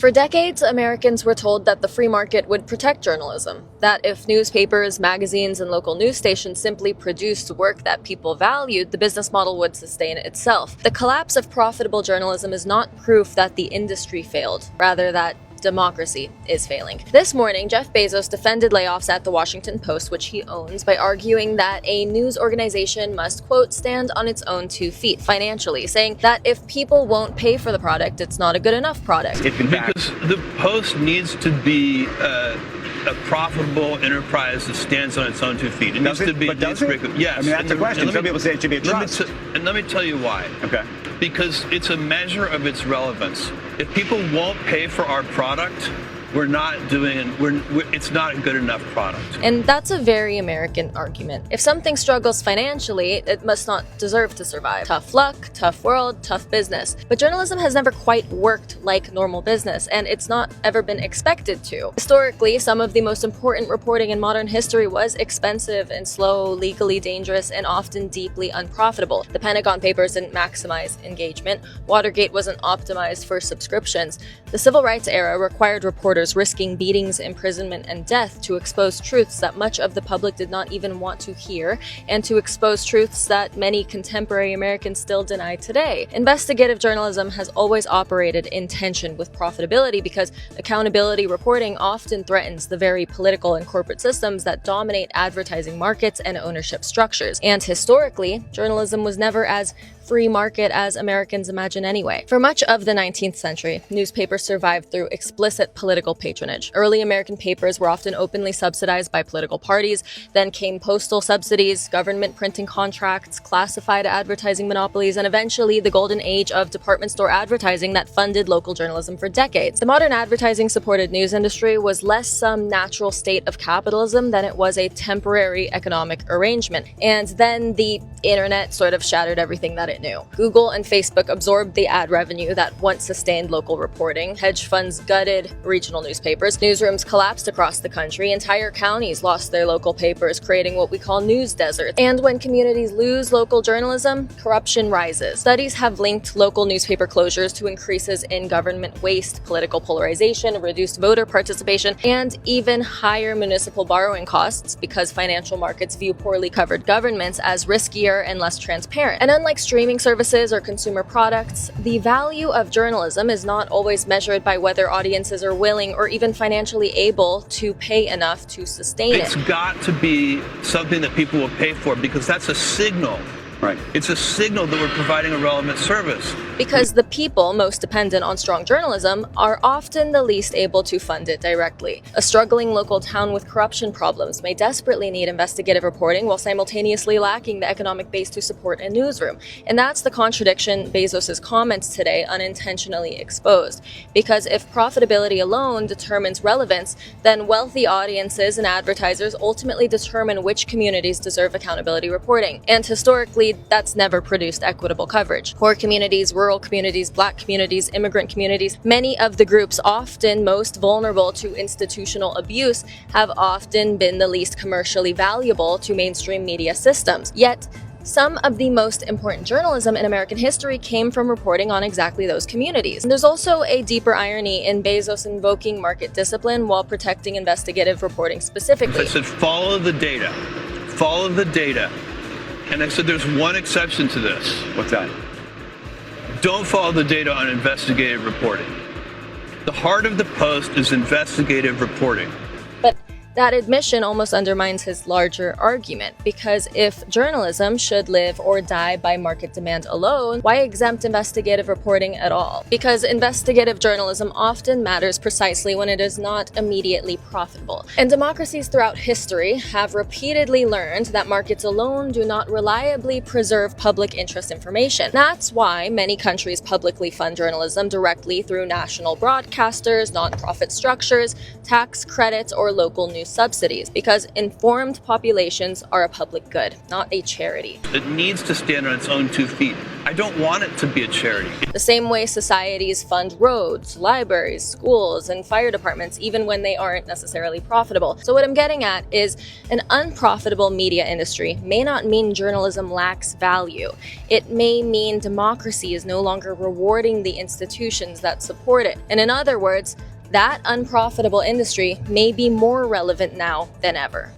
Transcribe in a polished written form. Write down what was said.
For decades, Americans were told that the free market would protect journalism, that if newspapers, magazines, and local news stations simply produced work that people valued, the business model would sustain itself. The collapse of profitable journalism is not proof that the industry failed, rather that democracy is failing. This morning, Jeff Bezos defended layoffs at the Washington Post, which he owns, by arguing that a news organization must, quote, stand on its own 2 feet financially, saying that if people won't pay for the product, it's not a good enough product. Because the Post needs to be a profitable enterprise that stands on its own 2 feet. It needs to be. Does it? Yes. I mean, that's the question. Some people say it should be a trust. And let me tell you why. Okay. Because it's a measure of its relevance. If people won't pay for our product, it's not a good enough product. And that's a very American argument. If something struggles financially, it must not deserve to survive. Tough luck, tough world, tough business. But journalism has never quite worked like normal business, and it's not ever been expected to. Historically, some of the most important reporting in modern history was expensive and slow, legally dangerous, and often deeply unprofitable. The Pentagon Papers didn't maximize engagement. Watergate wasn't optimized for subscriptions. The Civil Rights era required reporters risking beatings, imprisonment, and death to expose truths that much of the public did not even want to hear, and to expose truths that many contemporary Americans still deny today. Investigative journalism has always operated in tension with profitability because accountability reporting often threatens the very political and corporate systems that dominate advertising markets and ownership structures. And historically, journalism was never as free market as Americans imagine anyway. For much of the 19th century, newspapers survived through explicit political patronage. Early American papers were often openly subsidized by political parties. Then came postal subsidies, government printing contracts, classified advertising monopolies, and eventually the golden age of department store advertising that funded local journalism for decades. The modern advertising-supported news industry was less some natural state of capitalism than it was a temporary economic arrangement. And then the internet sort of shattered everything that it knew. Google and Facebook absorbed the ad revenue that once sustained local reporting. Hedge funds gutted regional newspapers. Newsrooms collapsed across the country. Entire counties lost their local papers, creating what we call news deserts. And when communities lose local journalism, corruption rises. Studies have linked local newspaper closures to increases in government waste, political polarization, reduced voter participation, and even higher municipal borrowing costs because financial markets view poorly covered governments as riskier and less transparent. And unlike streaming services or consumer products, the value of journalism is not always measured by whether audiences are willing or even financially able to pay enough to sustain it. It's got to be something that people will pay for because that's a signal. Right. It's a signal that we're providing a relevant service. Because the people most dependent on strong journalism are often the least able to fund it directly. A struggling local town with corruption problems may desperately need investigative reporting while simultaneously lacking the economic base to support a newsroom. And that's the contradiction Bezos' comments today unintentionally exposed. Because if profitability alone determines relevance, then wealthy audiences and advertisers ultimately determine which communities deserve accountability reporting. And historically, that's never produced equitable coverage. Poor communities, rural communities, Black communities, immigrant communities, many of the groups often most vulnerable to institutional abuse have often been the least commercially valuable to mainstream media systems. Yet, some of the most important journalism in American history came from reporting on exactly those communities. And there's also a deeper irony in Bezos invoking market discipline while protecting investigative reporting specifically. I said, follow the data. Follow the data. And I said, there's one exception to this. What's that? Don't follow the data on investigative reporting. The heart of the Post is investigative reporting. But that admission almost undermines his larger argument, because if journalism should live or die by market demand alone, why exempt investigative reporting at all? Because investigative journalism often matters precisely when it is not immediately profitable. And democracies throughout history have repeatedly learned that markets alone do not reliably preserve public interest information. That's why many countries publicly fund journalism directly through national broadcasters, nonprofit structures, tax credits, or local news new subsidies, because informed populations are a public good, not a charity. It needs to stand on its own 2 feet. I don't want it to be a charity. The same way societies fund roads, libraries, schools, and fire departments, even when they aren't necessarily profitable. So what I'm getting at is an unprofitable media industry may not mean journalism lacks value. It may mean democracy is no longer rewarding the institutions that support it. And in other words, that unprofitable industry may be more relevant now than ever.